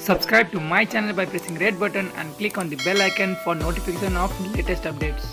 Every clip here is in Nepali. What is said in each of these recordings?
Subscribe to my channel by pressing red button and click on the bell icon for notification of latest updates.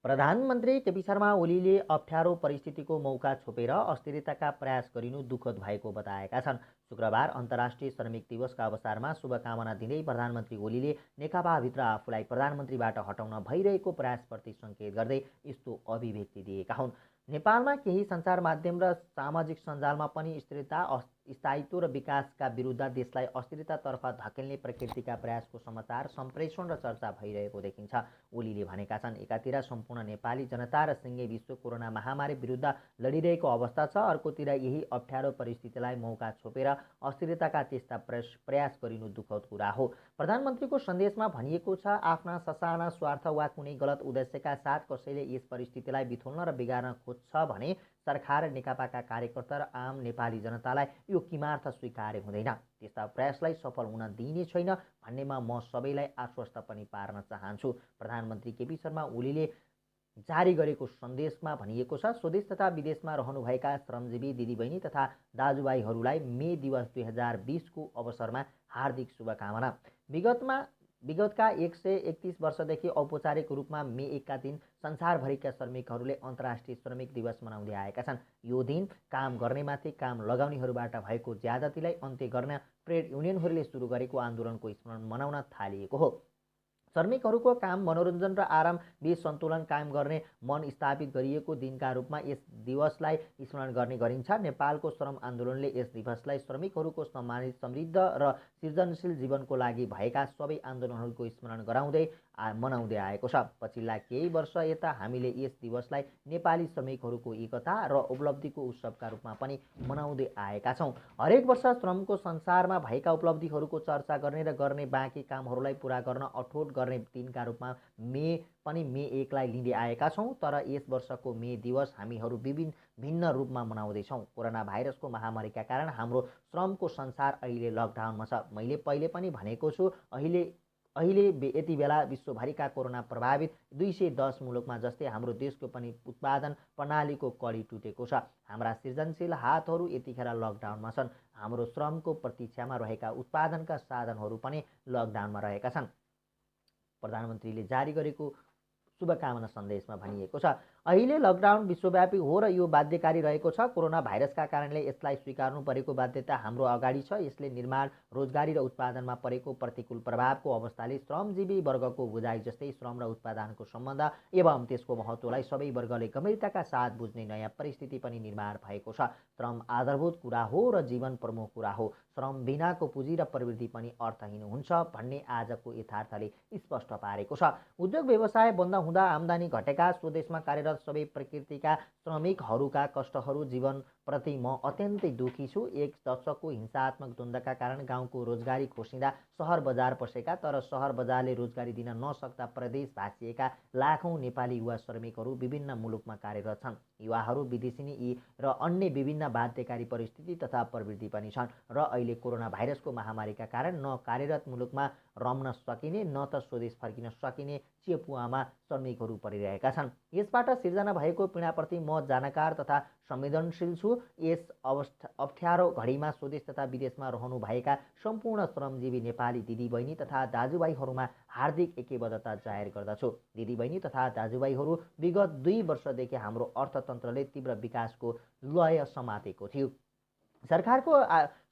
प्रधानमन्त्री केपी शर्मा ओलीले अप्ठ्यारो परिस्थितिको मौका छोपेर अस्थिरताका प्रयास गरिनु दुःखद भएको बताएका छन्। शुक्रबार अन्तर्राष्ट्रिय श्रमिक दिवसका अवसरमा शुभकामना दिँदै प्रधानमन्त्री ओलीले नेकपाभित्र आफूलाई प्रधानमन्त्रीबाट हटाउन भइरहेको प्रयासप्रति सङ्केत गर्दै यस्तो अभिव्यक्ति दिएका हुन्। नेपालमा केही सञ्चार माध्यम र सामाजिक सञ्जालमा पनि स्थिरता, स्थायित्व र विकासका विरुद्ध देशलाई अस्थिरतातर्फ धकेल्ने प्रकृतिका प्रयासको समाचार सम्प्रेषण र चर्चा भइरहेको देखिन्छ। ओलीले भनेका छन्, एकातिर सम्पूर्ण नेपाली जनता र सिङ्गे विश्व कोरोना महामारी विरुद्ध लडिरहेको अवस्था छ, अर्कोतिर यही अप्ठ्यारो परिस्थितिलाई मौका छोपेर अस्थिरताका त्यस्ता प्रयास गरिनु दुःखद कुरा हो। प्रधानमन्त्रीको सन्देशमा भनिएको छ, आफ्ना ससाना स्वार्थ वा कुनै गलत उद्देश्यका साथ कसैले यस परिस्थितिलाई बिथोल्न र बिगार्न खोज्छ भने सरकार र नेकपाका कार्यकर्ता र आम नेपाली जनतालाई यो किमार्थ स्वीकार्य हुँदैन। त्यस्ता प्रयासलाई सफल हुन दिइने छैन भन्नेमा म सबैलाई आश्वस्त पनि पार्न चाहन्छु। प्रधानमन्त्री केपी शर्मा ओलीले जारी गरेको सन्देशमा भनिएको छ, स्वदेश तथा विदेशमा रहनुभएका श्रमजीवी दिदीबहिनी तथा दाजुभाइहरूलाई मे दिवस 2020 को अवसरमा हार्दिक शुभकामना। विगतका 131 वर्षदेखि औपचारिक रूपमा मे 1 का दिन संसारभरिका श्रमिकहरूले अन्तर्राष्ट्रिय श्रमिक दिवस मनाउँदै आएका छन्। यो दिन काम गर्नेमाथि काम लगाउनेहरूबाट भएको ज्यादतीलाई अन्त्य गर्न ट्रेड युनियनहरूले सुरु गरेको आन्दोलनको स्मरण मनाउन थालिएको हो। श्रमिकहरूको काम, मनोरञ्जन र आराम बीच सन्तुलन कायम गर्ने मन स्थापित गरिएको दिनका रूपमा यस दिवसलाई स्मरण गर्ने गरिन्छ। नेपालको श्रम आन्दोलनले यस दिवसलाई श्रमिकहरूको सम्मानित, समृद्ध र सृजनशील जीवनको लागि भएका सबै आन्दोलनहरूको स्मरण गराउँदै मनाउँदै आएको छ। पछिल्ला केही वर्ष यता हामीले यस दिवसलाई नेपाली श्रमिकहरूको एकता र उपलब्धिको उत्सवका रूपमा पनि मनाउँदै आएका छौँ। हरेक वर्ष श्रमको संसारमा भएका उपलब्धिहरूको चर्चा गर्ने र गर्ने बाँकी कामहरूलाई पुरा गर्न अठोट गर्ने दिनका रूपमा मे 1 लाई लिँदै आएका छौँ। तर यस वर्षको मे दिवस हामीहरू भिन्न रूपमा मनाउँदैछौँ। कोरोना भाइरसको महामारीका कारण हाम्रो श्रमको संसार अहिले लकडाउनमा छ। मैले पहिले पनि भनेको छु, अहिले यति बेला विश्वभरिका कोरोना प्रभावित 210 मुलुकमा जस्तै हाम्रो देशको पनि उत्पादन प्रणालीको कडी टुटेको छ। हाम्रा सृजनशील हातहरू यतिखेर लकडाउनमा छन्। हाम्रो श्रमको प्रतीक्षामा रहेका उत्पादनका साधनहरू पनि लकडाउनमा रहेका छन्। प्रधानमन्त्रीले जारी गरेको शुभकामना सन्देशमा भनिएको छ, अहिले लकडाउन विश्वव्यापी हो र यो बाध्यकारी रहेको छ। कोरोना भाइरसका कारणले यसलाई स्वीकार्नु परेको बाध्यता हाम्रो अगाडि छ। यसले निर्माण, रोजगारी र उत्पादनमा परेको प्रतिकूल प्रभावको अवस्थाले श्रमजीवी वर्गको बुझाइ जस्तै श्रम र उत्पादनको सम्बन्ध एवं त्यसको महत्त्वलाई सबै वर्गले गम्भीरताका साथ बुझ्ने नयाँ परिस्थिति पनि निर्माण भएको छ। श्रम आधारभूत कुरा हो र जीवन प्रमुख कुरा हो। श्रम बिनाको पुँजी र प्रवृत्ति पनि अर्थहीन हुन्छ भन्ने आजको यथार्थले स्पष्ट पारेको छ। उद्योग व्यवसाय बन्द हुँदा आम्दानी घटेका, स्वदेशमा कार्यरत सबै प्रकृतिका श्रमिकहरूका कष्टहरू जीवनप्रति म अत्यन्तै दुखी छु। एक दशकको हिंसात्मक द्वन्द्वका कारण गाउँको रोजगारी खोसिँदा सहर बजार पसेका तर सहर बजारले रोजगारी दिन नसक्दा प्रदेश भाँचिएका लाखौँ नेपाली युवा श्रमिकहरू विभिन्न मुलुकमा कार्यरत छन्। युवाहरू विदेशी र अन्य विभिन्न बाध्यकारी परिस्थिति तथा प्रवृत्ति पनि छन् र अहिले कोरोना भाइरसको महामारीका कारण न कार्यरत मुलुकमा रम्न सकिने न त स्वदेश फर्किन सकिने चेपुवामा श्रमिकहरू परिरहेका छन्। यसबाट सिर्जना भएको पीडाप्रति म जानकार तथा संवेदनशील छु। यस अप्ठ्यारो घडीमा स्वदेश तथा विदेशमा रहनुभएका सम्पूर्ण श्रमजीवी नेपाली दिदीबहिनी तथा दाजुभाइहरूमा हार्दिक एकबद्धता जाहेर गर्दछु। दिदीबहिनी तथा दाजुभाइहरू, विगत 2 वर्षदेखि हाम्रो अर्थतन्त्रले तीव्र विकासको लय समातेको थियो। सरकारको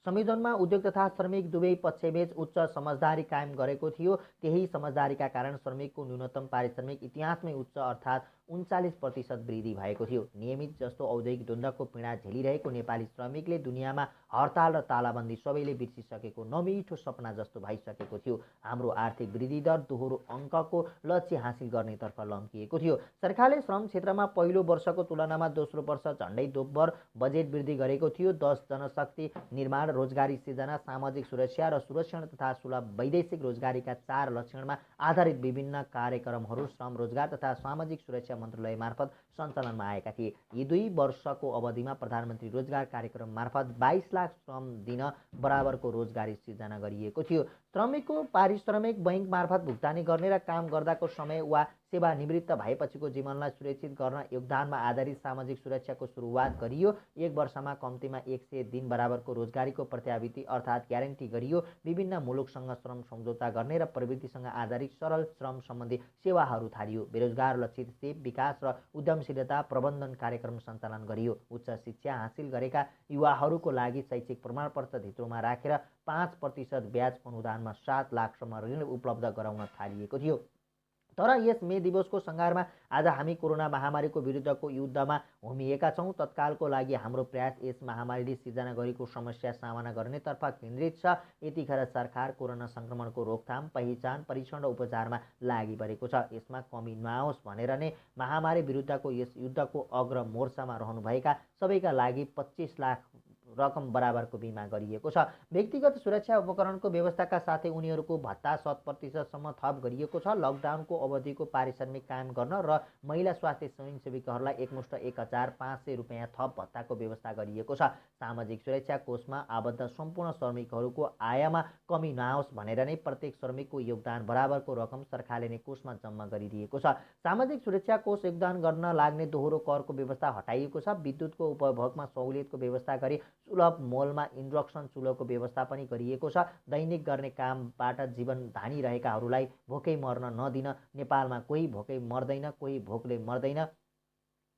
संविधानमा उद्योग तथा श्रमिक दुवै पक्षबीच उच्च समझदारी कायम गरेको थियो। त्यही समझदारीका कारण श्रमिकको न्यूनतम पारिश्रमिक इतिहासमै उच्च अर्थात् 39% वृद्धि भएको थियो। नियमित जस्तो औद्योगिक द्वन्द्वको पीडा झेलिरहेको नेपाली श्रमिकले दुनियाँमा हडताल र तालाबन्दी सबैले बिर्सिसकेको नमिठो सपना जस्तो भइसकेको थियो। हाम्रो आर्थिक वृद्धि दर दोहोरो अङ्कको लक्ष्य हासिल गर्नेतर्फ लम्किएको थियो। सरकारले श्रम क्षेत्रमा पहिलो वर्षको तुलनामा दोस्रो वर्ष झन्डै दोब्बर बजेट वृद्धि गरेको थियो। 10 जनशक्ति निर्माण, रोजगारी सृजना, सामाजिक सुरक्षा र सुरक्षण तथा सुलभ वैदेशिक रोजगारीका 4 लक्षणमा आधारित विभिन्न कार्यक्रमहरू श्रम, रोजगार तथा सामाजिक सुरक्षा मन्त्रालय मार्फत सञ्चालनमा आएका थिए। यी 2 वर्षको अवधिमा प्रधानमन्त्री रोजगार कार्यक्रम मार्फत 22 लाख श्रम दिन बराबरको रोजगारी सृजना गरिएको थियो। श्रमिकको पारिश्रमिक बैंक मार्फत भुक्तानी गर्ने र काम गर्दाको समय वा सेवानिवृत्त भएपछिको जीवनलाई सुरक्षित गर्न योगदानमा आधारित सामाजिक सुरक्षाको सुरुवात गरियो। 1 वर्षमा कम्तीमा 100 दिन बराबरको रोजगारीको प्रत्याभूति अर्थात् ग्यारेन्टी गरियो। विभिन्न मुलुकसँग श्रम सम्झौता गर्ने र प्रवृत्तिसँग आधारित सरल श्रम सम्बन्धी सेवाहरू थालियो। बेरोजगार लक्षित सेव विकास र उद्यमशीलता प्रबन्धन कार्यक्रम सञ्चालन गरियो। उच्च शिक्षा हासिल गरेका युवाहरूको लागि शैक्षिक प्रमाणपत्र धित्रोमा राखेर 5% ब्याज अनुदानमा 7 लाखसम्म ऋण उपलब्ध गराउन थालिएको थियो। तर यस मे दिवसको सङ्घारमा आज हामी कोरोना महामारीको विरुद्धको युद्धमा होमिएका छौँ। तत्कालको लागि हाम्रो प्रयास यस महामारीले सिर्जना गरेको समस्या सामना गर्नेतर्फ केन्द्रित छ। यतिखेर सरकार कोरोना सङ्क्रमणको रोकथाम, पहिचान, परीक्षण र उपचारमा लागि परेको छ। यसमा कमी नआओस् भनेर नै महामारी विरुद्धको यस युद्धको अग्र मोर्चामा रहनुभएका सबैका लागि 25 लाख रकम बराबरको बिमा गरिएको छ। व्यक्तिगत सुरक्षा उपकरणको व्यवस्थाका साथै उनीहरूको भत्ता 100% थप गरिएको छ। लकडाउनको अवधिको पारिश्रमिक कायम गर्न र महिला स्वास्थ्य स्वयंसेविकाहरूलाई एकमुष्ट 1500 रुपियाँ थप भत्ताको व्यवस्था गरिएको छ। सामाजिक सुरक्षा कोषमा आबद्ध सम्पूर्ण श्रमिकहरूको आयमा कमी नआओस् भनेर नै प्रत्येक श्रमिकको योगदान बराबरको रकम सरकारले नै कोषमा जम्मा गरिदिएको छ। सामाजिक सुरक्षा कोष योगदान गर्न लाग्ने दोहोरो करको व्यवस्था हटाइएको छ। विद्युतको उपभोगमा सहुलियतको व्यवस्था गरी सुलभ मोलमा इन्डक्सन चुलोको व्यवस्था पनि गरिएको छ। दैनिक गर्ने कामबाट जीवन धानिरहेकाहरूलाई भोकै मर्न नदिन नेपालमा कोही भोकै मर्दैन, कोही भोकले मर्दैन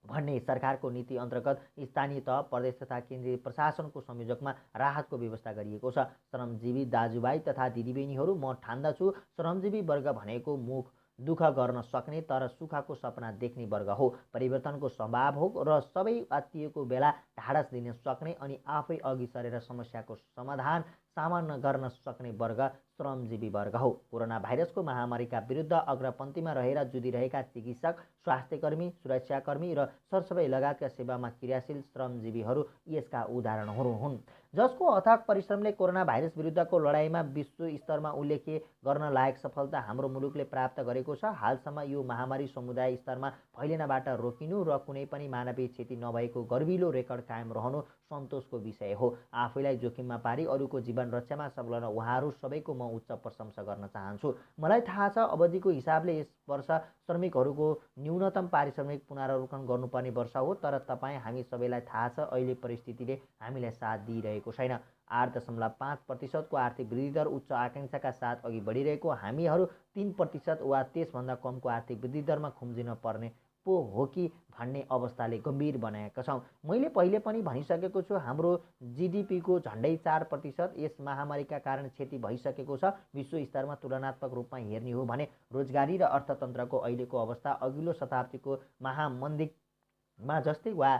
भन्ने सरकारको नीति अन्तर्गत स्थानीय तह, प्रदेश तथा केन्द्रीय प्रशासनको संयोजकमा राहतको व्यवस्था गरिएको छ। श्रमजीवी दाजुभाइ तथा दिदीबहिनीहरू, म ठान्दछु श्रमजीवी वर्ग भनेको मुख दुःख गर्न सक्ने तर सुखको सपना देख्ने वर्ग हो, परिवर्तनको स्वभाव हो र सबै आत्तिएको बेला ढाडस दिन सक्ने अनि आफै अघि सरेर समस्याको समाधान सामना गर्न सक्ने वर्ग श्रमजीवी वर्ग हो। कोरोना भाइरसको महामारीका विरुद्ध अग्रपन्थीमा रहेर जुधिरहेका चिकित्सक, स्वास्थ्यकर्मी, सुरक्षाकर्मी र सरसफाइ लगायतका सेवामा क्रियाशील श्रमजीवीहरू यसका उदाहरणहरू हुन्, जसको अथक परिश्रमले कोरोना भाइरस विरुद्धको लडाइँमा विश्व स्तरमा उल्लेख्य गर्न लायक सफलता हाम्रो मुलुकले प्राप्त गरेको छ। हालसम्म यो महामारी समुदाय स्तरमा फैलिनबाट रोकिनु र कुनै पनि मानवीय क्षति नभएको गर्विलो रेकर्ड कायम रहनु सन्तोषको विषय हो। आफैलाई जोखिममा पारी अरूको जीवन रक्षामा संलग्न उहाँहरू सबैको म उच्च प्रशंसा गर्न चाहन्छु। मलाई थाहा छ अवधिको हिसाबले यस वर्ष श्रमिकहरूको न्यूनतम पारिश्रमिक पुनरावलोकन गर्नुपर्ने वर्ष हो, तर हामी सबैलाई थाहा छ अहिले परिस्थितिले हामीलाई साथ दिइरहेको छैन। 8.5% को आर्थिक वृद्धि दर उच्च आकांक्षाका साथ अघि बढिरहेको हामीहरू 3% वा त्यसभन्दा कमको आर्थिक वृद्धि दरमा खुम्जिन पर्ने पो हो कि भन्ने अवस्थाले गम्भीर बनाएका छौँ। मैले पहिले पनि भनिसकेको छु, हाम्रो जीडीपीको झन्डै 4% यस महामारीका कारण क्षति भइसकेको छ। विश्व स्तरमा तुलनात्मक रूपमा हेर्ने हो भने रोजगारी र अर्थतन्त्रको अहिलेको अवस्था अघिल्लो शताब्दीको महामन्दीमा जस्तै वा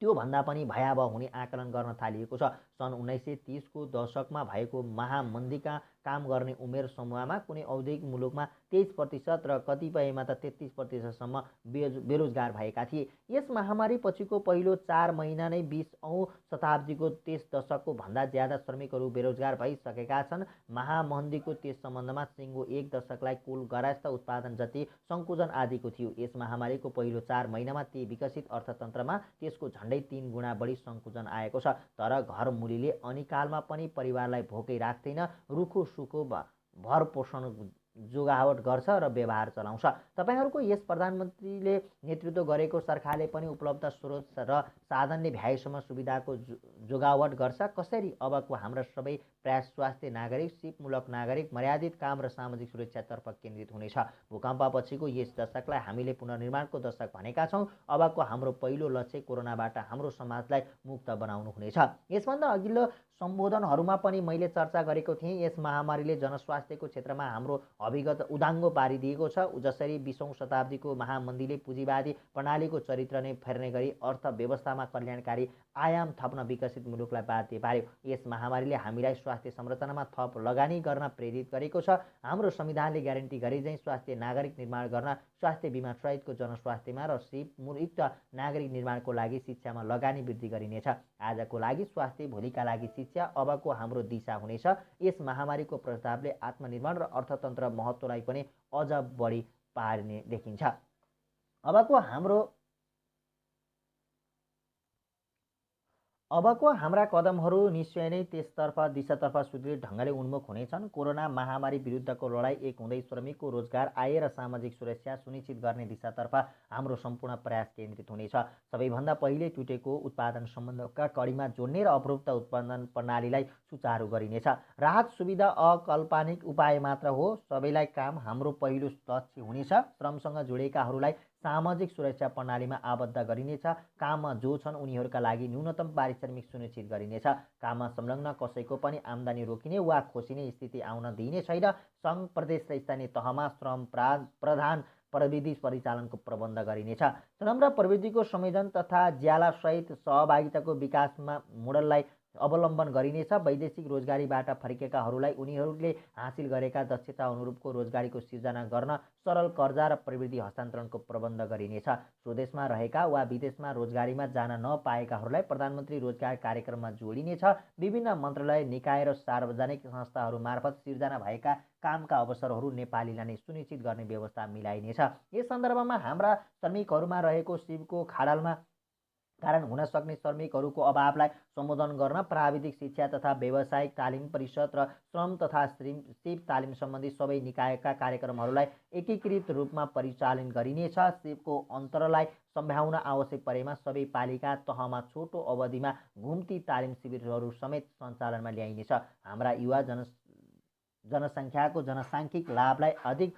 त्योभन्दा पनि भयावह हुने आकलन गर्न थालिएको छ। सन् 1930 को दशकमा भएको महामन्दीका काम गर्ने उमेर समूहमा कुनै औद्योगिक मुलुकमा 23% र कतिपयमा त 33% बेरोजगार भएका थिए। यस महामारी पछिको पहिलो 4 महिना नै 20औं शताब्दीको त्यस दशकको भन्दा ज्यादा श्रमिकहरू बेरोजगार भइसकेका छन्। महामन्दीको त्यस सम्बन्धमा सिङ्गो 1 दशकलाई कुल गरायस्थ उत्पादन जति सङ्कुचन आदिको थियो। यस महामारीको पहिलो 4 महिनामा ती विकसित अर्थतन्त्रमा त्यसको झन्डै 3 गुणा बढी सङ्कुचन आएको छ। तर घर मुलीले अनिकालमा पनि परिवारलाई भोकै राख्दैन, रुखो सुखो भरपोषण जोगावट गर्छ र व्यवहार चलाउँछ। तपाईहरूको यस प्रधानमन्त्रीले नेतृत्व गरेको सरकारले पनि उपलब्ध स्रोत र साधनले भ्याएसम्म सुविधाको जोगावट गर्छ। कसरी? अबको हाम्रा सबै प्रयास स्वास्थ्य नागरिक, सिपमूलक नागरिक, मर्यादित काम र सामाजिक सुरक्षातर्फ केन्द्रित हुनेछ। भूकम्पपछिको यस दशकलाई हामीले पुनर्निर्माणको दशक भनेका छौँ। अबको हाम्रो पहिलो लक्ष्य कोरोनाबाट हाम्रो समाजलाई मुक्त बनाउनु हुनेछ। यसभन्दा अघिल्लो सम्बोधनहरूमा पनि मैले चर्चा गरेको थिएँ, यस महामारीले जनस्वास्थ्यको क्षेत्रमा हाम्रो अभिगत उदाङ्गो पारिदिएको छ। जसरी 20औं शताब्दीको महामन्दीले पुँजीवादी प्रणालीको चरित्र नै फेर्ने गरी अर्थव्यवस्थामा कल्याणकारी आयाम थप्न विकसित मुलुकलाई बाध्य पार्यो, यस महामारीले हामीलाई स्वास्थ्य संरचनामा थप लगानी गर्न प्रेरित गरेको छ। हाम्रो संविधानले ग्यारेन्टी गरेझैँ स्वास्थ्य नागरिक निर्माण गर्न स्वास्थ्य बिमा सहितको जनस्वास्थ्यमा र सिपमुक्त नागरिक निर्माणको लागि शिक्षामा लगानी वृद्धि गरिनेछ। आजको लागि स्वास्थ्य, भोलिका लागि शिक्षा अबको हाम्रो दिशा हुनेछ। यस महामारीको प्रस्तावले आत्मनिर्भर र अर्थतन्त्र महत्त्वलाई पनि अझ बढी पार्ने देखिन्छ। अबको हाम्रो अबको हाम्रा कदमहरू निश्चय नै त्यसतर्फ दिशातर्फ सुदृढ ढङ्गले उन्मुख हुनेछन्। कोरोना महामारी विरुद्धको लडाईँ एक हुँदै श्रमिकको रोजगार, आय र सामाजिक सुरक्षा सुनिश्चित गर्ने दिशातर्फ हाम्रो सम्पूर्ण प्रयास केन्द्रित हुनेछ। सबैभन्दा पहिले टुटेको उत्पादन सम्बन्धका कडीमा जोड्ने र अवरुद्ध उत्पादन प्रणालीलाई सुचारू गरिनेछ। राहत सुविधा अकाल्पनिक उपाय मात्र हो, सबैलाई काम हाम्रो पहिलो लक्ष्य हुनेछ। श्रमसँग जोडिएकाहरूलाई सामाजिक सुरक्षा प्रणालीमा आबद्ध गरिनेछ। काममा जो छन् उनीहरूका लागि न्यूनतम पारिश्रमिक सुनिश्चित गरिनेछ। काममा संलग्न कसैको पनि आम्दानी रोकिने वा खोसिने स्थिति आउन दिइने छैन। सङ्घ, प्रदेश र स्थानीय तहमा श्रम प्रधान प्रविधि परिचालनको प्रबन्ध गरिनेछ। श्रम र प्रविधिको संयोजन तथा ज्यालासहित सहभागिताको विकासमा मोडललाई अवलम्बन गरिनेछ। वैदेशिक रोजगारीबाट फर्केकाहरूलाई उनीहरूले हासिल गरेका दक्षता अनुरूपको रोजगारीको सिर्जना गर्न सरल कर्जा र प्रविधि हस्तान्तरणको प्रबन्ध गरिनेछ। स्वदेशमा रहेका वा विदेशमा रोजगारीमा जान नपाएकाहरूलाई प्रधानमन्त्री रोजगार कार्यक्रममा जोडिनेछ। विभिन्न मन्त्रालय, निकाय र सार्वजनिक संस्थाहरू मार्फत सिर्जना भएका कामका अवसरहरू नेपालीलाई नै सुनिश्चित गर्ने व्यवस्था मिलाइनेछ। यस सन्दर्भमा हाम्रा श्रमिकहरूमा रहेको सिपको खाडलमा कारण हुन सक्ने श्रमिकहरूको अभावलाई सम्बोधन गर्न प्राविधिक शिक्षा तथा व्यावसायिक तालिम परिषद र श्रम तथा सिप तालिम सम्बन्धी सबै निकायका कार्यक्रमहरूलाई एकीकृत रूपमा परिचालन गरिनेछ। सिपको अन्तरलाई सम्भ्याउन आवश्यक परेमा सबै पालिका तहमा छोटो अवधिमा घुम्ती तालिम शिविरहरू समेत सञ्चालनमा ल्याइनेछ। हाम्रा युवा जनसङ्ख्याको जनसाङ्ख्यिक लाभलाई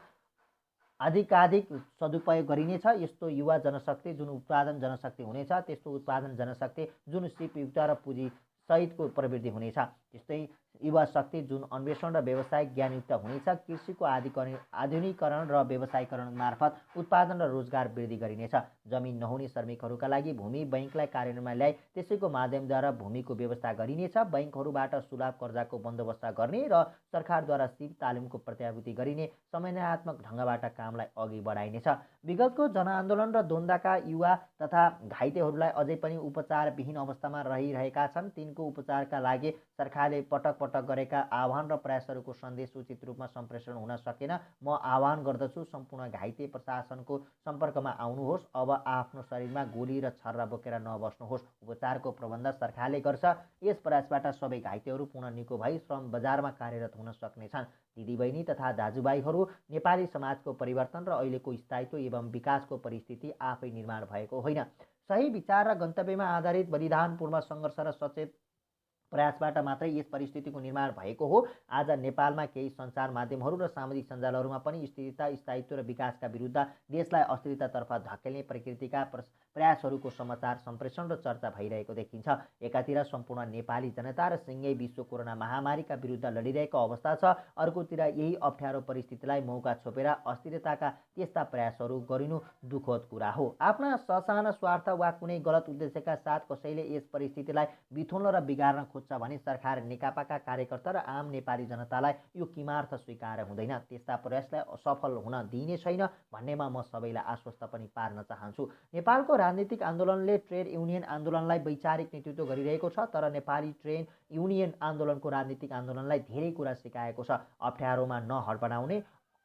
अधिकाधिक सदुपयोग गरिनेछ। यस्तो युवा जनशक्ति जुन उत्पादन जनशक्ति हुनेछ, त्यस्तो उत्पादन जनशक्ति जुन सिपयुक्त र पुँजीसहितको प्रवृत्ति हुनेछ। त्यस्तै युवा शक्ति जुन अन्वेषण र व्यावसायिक ज्ञानयुक्त हुनेछ। कृषिको आधुनिकीकरण र व्यवसायीकरण मार्फत उत्पादन र रोजगार वृद्धि गरिनेछ। जमिन नहुने श्रमिकहरूका लागि भूमि बैङ्कलाई कार्यान्वयनमा ल्याई त्यसैको माध्यमद्वारा भूमिको व्यवस्था गरिनेछ। बैङ्कहरूबाट सुलभ कर्जाको बन्दोबस्त गर्ने र सरकारद्वारा सिप तालिमको प्रत्याभूति गरिने समन्वयात्मक ढङ्गबाट कामलाई अघि बढाइनेछ। विगतको जनआन्दोलन र द्वन्द्वका युवा तथा घाइतेहरूलाई अझै पनि उपचारविहीन अवस्थामा रहिरहेका छन्। तिनको उपचारका लागि सरकारले पटक गरेका आह्वान र प्रयासहरूको सन्देश उचित रूपमा सम्प्रेषण हुन सकेन। म आह्वान गर्दछु, सम्पूर्ण घाइते प्रशासनको सम्पर्कमा आउनुहोस्। अब आफ्नो शरीरमा गोली र छर्रा बोकेर नबस्नुहोस्। उपचारको प्रबन्ध सरकारले गर्छ। यस प्रयासबाट सबै घाइतेहरू पुनः निको भई श्रम बजारमा कार्यरत हुन सक्नेछन्। दिदीबहिनी तथा दाजुभाइहरू, नेपाली समाजको परिवर्तन र अहिलेको स्थायित्व एवं विकासको परिस्थिति आफै निर्माण भएको होइन। सही विचार र गन्तव्यमा आधारित बलिदानपूर्ण सङ्घर्ष र सचेत प्रयासबाट मात्रै यस परिस्थितिको निर्माण भएको हो। आज नेपालमा केही सञ्चार माध्यमहरू र सामाजिक सञ्जालहरूमा पनि स्थिरता, स्थायित्व र विकासका विरुद्ध देशलाई अस्थिरतातर्फ धकेल्ने प्रकृतिका प्रयासहरूको समाचार सम्प्रेषण र चर्चा भइरहेको देखिन्छ। एकातिर सम्पूर्ण नेपाली जनता र सिङ्गै विश्व कोरोना महामारीका विरुद्ध लडिरहेको अवस्था छ, अर्कोतिर यही अप्ठ्यारो परिस्थितिलाई मौका छोपेर अस्थिरताका त्यस्ता प्रयासहरू गरिनु दुःखद कुरा हो। आफ्ना ससाना स्वार्थ वा कुनै गलत उद्देश्यका साथ कसैले यस परिस्थितिलाई बिथोल्न र बिगार्न खोज्छ भने सरकार, नेकपाका कार्यकर्ता र आम नेपाली जनतालाई यो किमार्थ स्वीकार हुँदैन। त्यस्ता प्रयासलाई असफल हुन दिइने छैन भन्नेमा म सबैलाई आश्वस्त पनि पार्न चाहन्छु। नेपालको राजनीतिक आन्दोलनले ट्रेड युनियन आन्दोलनलाई वैचारिक नेतृत्व गरिरहेको छ, तर नेपाली ट्रेड युनियन आन्दोलनको राजनीतिक आन्दोलनलाई धेरै कुरा सिकाएको छ। अप्ठ्यारोमा नहडबडाउने,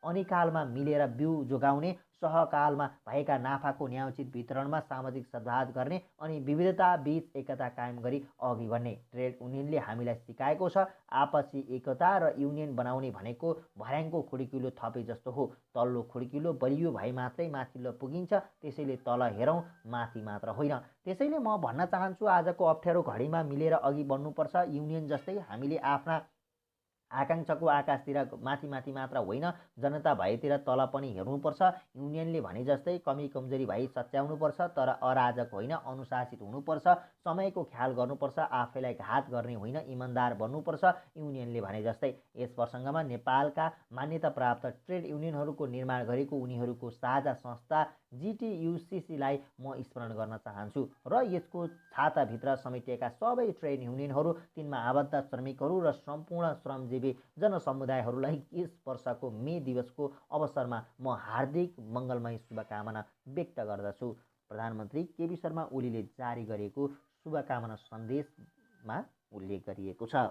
अनिकालमा मिलेर बिउ जोगाउने, सहकालमा भएका नाफाको न्यायोचित वितरणमा सामाजिक सद्भाव गर्ने अनि विविधता बीच एकता कायम गरी अघि बढ्ने ट्रेड युनियनले हामीलाई सिकाएको छ। आपसी एकता र युनियन बनाउने भनेको भर्याङको खुड्किलो थपे जस्तो हो। तल्लो खुड्किलो बलियो भए मात्रै माथिल्लो पुगिन्छ। त्यसैले तल हेरौँ, माथि मात्र होइन। त्यसैले म भन्न चाहन्छु, आजको अप्ठ्यारो घडीमा मिलेर अघि बढ्नुपर्छ। युनियन जस्तै हामीले आफ्ना आकाङ्क्षाको आकाशतिर माथि मात्र होइन, जनता भएतिर तल पनि हेर्नुपर्छ। युनियनले भने जस्तै कमी कमजोरी भई सच्याउनुपर्छ, तर अराजक होइन, अनुशासित हुनुपर्छ। समयको ख्याल गर्नुपर्छ, आफैलाई घात गर्ने होइन, इमान्दार बन्नुपर्छ। युनियनले भने जस्तै यस प्रसङ्गमा नेपालका मान्यता प्राप्त ट्रेड युनियनहरूको निर्माण गरेको उनीहरूको साझा संस्था GTUCCलाई म स्मरण गर्न चाहन्छु र यसको छाताभित्र समेटिएका सबै ट्रेड युनियनहरू, तिनमा आबद्ध श्रमिकहरू र सम्पूर्ण श्रमजीवी जनसमुदायहरूलाई यस वर्षको मे दिवसको अवसरमा म हार्दिक मङ्गलमय शुभकामना व्यक्त गर्दछु। प्रधानमन्त्री केपी शर्मा ओलीले जारी गरेको शुभकामना सन्देशमा उल्लेख गरिएको छ।